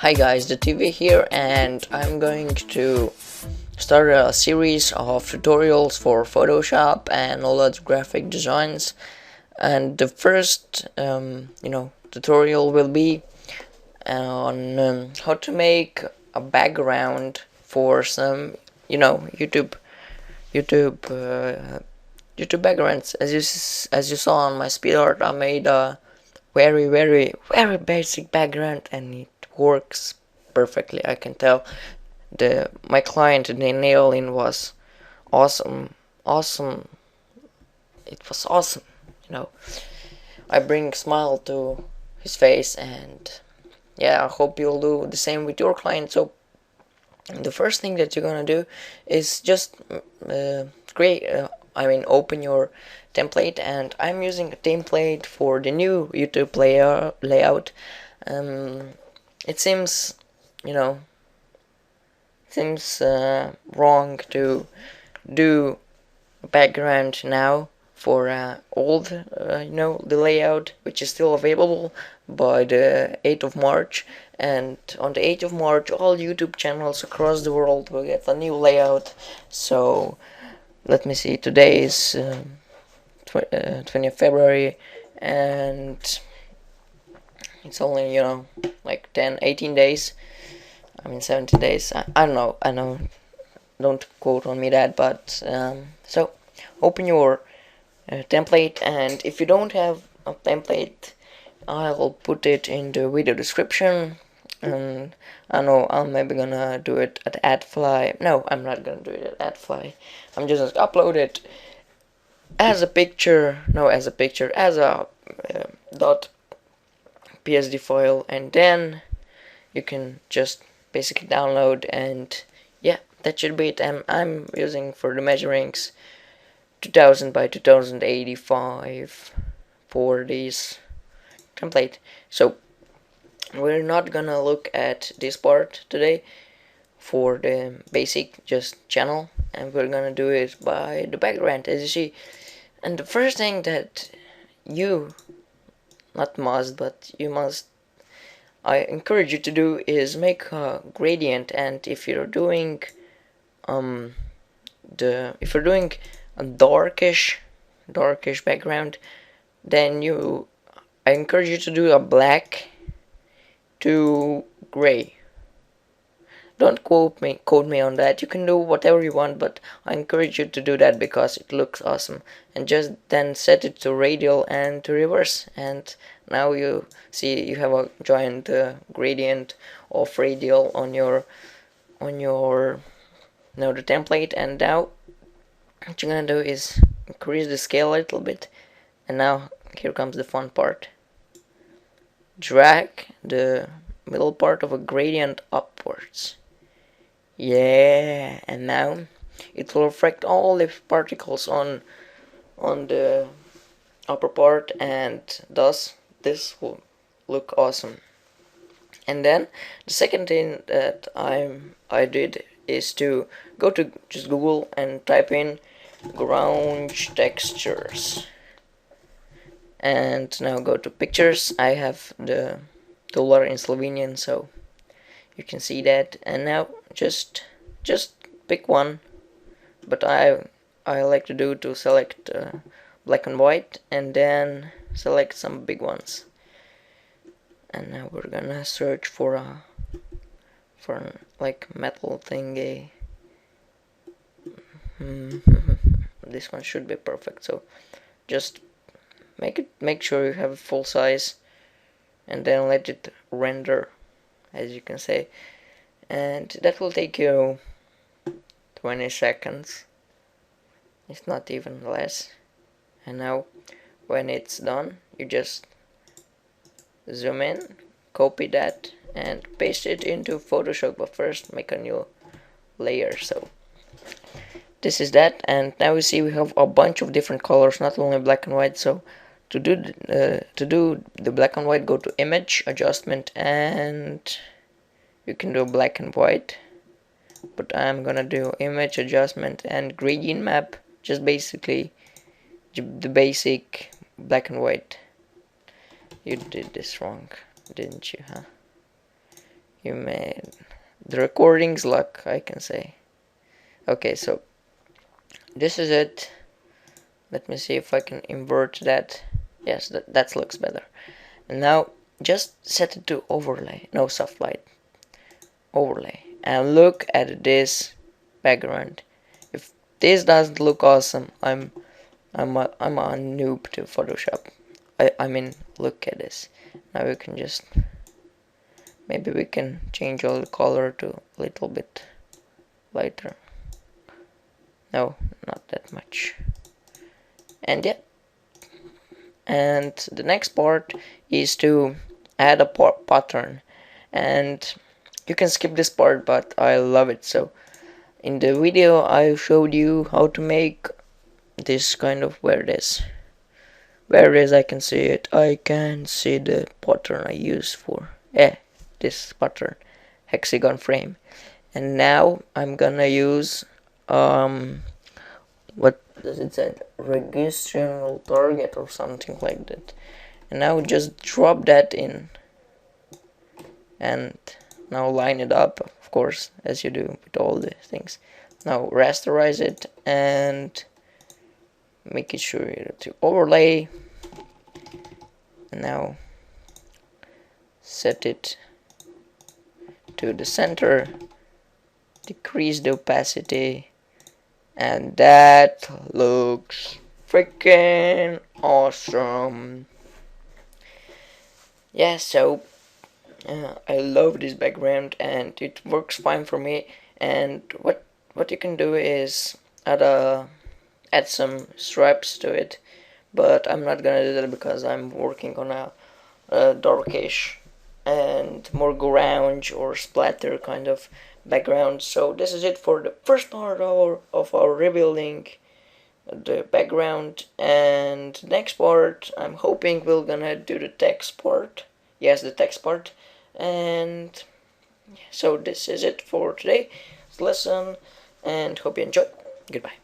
Hi guys, TheTiiwy here, and I'm going to start a series of tutorials for Photoshop and all other graphic designs. And the first, tutorial will be on how to make a background for some, YouTube, YouTube backgrounds. As you saw on my speed art, I made a very basic background, and it works perfectly. I can tell my client TheTiiwy was awesome. It was awesome. you know I bring smile to his face, and yeah, I hope you'll do the same with your client. So the first thing that you're gonna do is just create open your template, and I'm using a template for the new YouTube layout. It seems you know wrong to do a background now for old the layout, which is still available by the 8th of March. And on the 8th of March, all YouTube channels across the world will get a new layout. So let me see, today is 20th February, and it's only like 18 days. 17 days. I don't know. Don't quote on me that. But so open your template, and if you don't have a template, I'll put it in the video description. And I know I'm maybe gonna do it at AdFly. No, I'm not gonna do it at AdFly. I'm just gonna upload it as a picture. No, as a picture, as a dot PSD file, and then you can just basically download, and yeah, that should be it. I'm using for the measurings 2000 by 2085 for this template. So we're not gonna look at this part today for the basic just channel, and we're gonna do it by the background, as you see. And the first thing that you not must, but you must, I encourage you to do, is make a gradient. And if you're doing a darkish background, then I encourage you to do a black to gray. Don't quote me on that. You can do whatever you want, but I encourage you to do that because it looks awesome. And just then set it to radial and to reverse, and now you see you have a giant gradient of radial on your the template. And now what you're gonna do is increase the scale a little bit, and now here comes the fun part. Drag the middle part of a gradient upwards. Yeah, and now it will reflect all the particles on the upper part, and thus this will look awesome. And then the second thing that I did is to go to just Google and type in ground textures, and now go to pictures. I have the toolbar in Slovenian, so you can see that. And now just pick one, but I like to select black and white, and then select some big ones. And now we're gonna search for like metal thingy. This one should be perfect. So just make sure you have full size, and then let it render, as you can say, and that will take you 20 seconds, if not even less. And now when it's done, you just zoom in, copy that, and paste it into Photoshop. But first make a new layer. So this is that, and now we see we have a bunch of different colors, not only black and white. So to do the black and white, go to image adjustment, and you can do black and white, but I'm gonna do image adjustment and gradient map, just basically the basic black and white. You did this wrong, didn't you, huh? You made the recordings luck, I can say. Okay, so this is it. Let me see if I can invert that. Yes, that looks better. And now just set it to overlay, no soft light, overlay, and look at this background. If this doesn't look awesome, I'm a noob to Photoshop. I mean, look at this. Now we can just, maybe we can change all the color to a little bit lighter. No, not that much. And yeah, and the next part is to add a pattern, and you can skip this part, but I love it. So in the video I showed you how to make this kind of, where it is I can see it. I can see the pattern I use for this pattern, hexagon frame. And now I'm gonna use what does it say, registration target or something like that. And now just drop that in, and now line it up, of course, as you do with all the things. Now rasterize it and make it sure to overlay, and now set it to the center, decrease the opacity, and that looks freaking awesome. Yeah, so I love this background and it works fine for me. And what you can do is add some stripes to it, but I'm not gonna do that because I'm working on a darkish and more grunge or splatter kind of background. So this is it for the first part of our rebuilding the background, and the next part I'm hoping we're gonna do the text part. Yes, the text part. And so this is it for today's lesson, and hope you enjoy. Goodbye.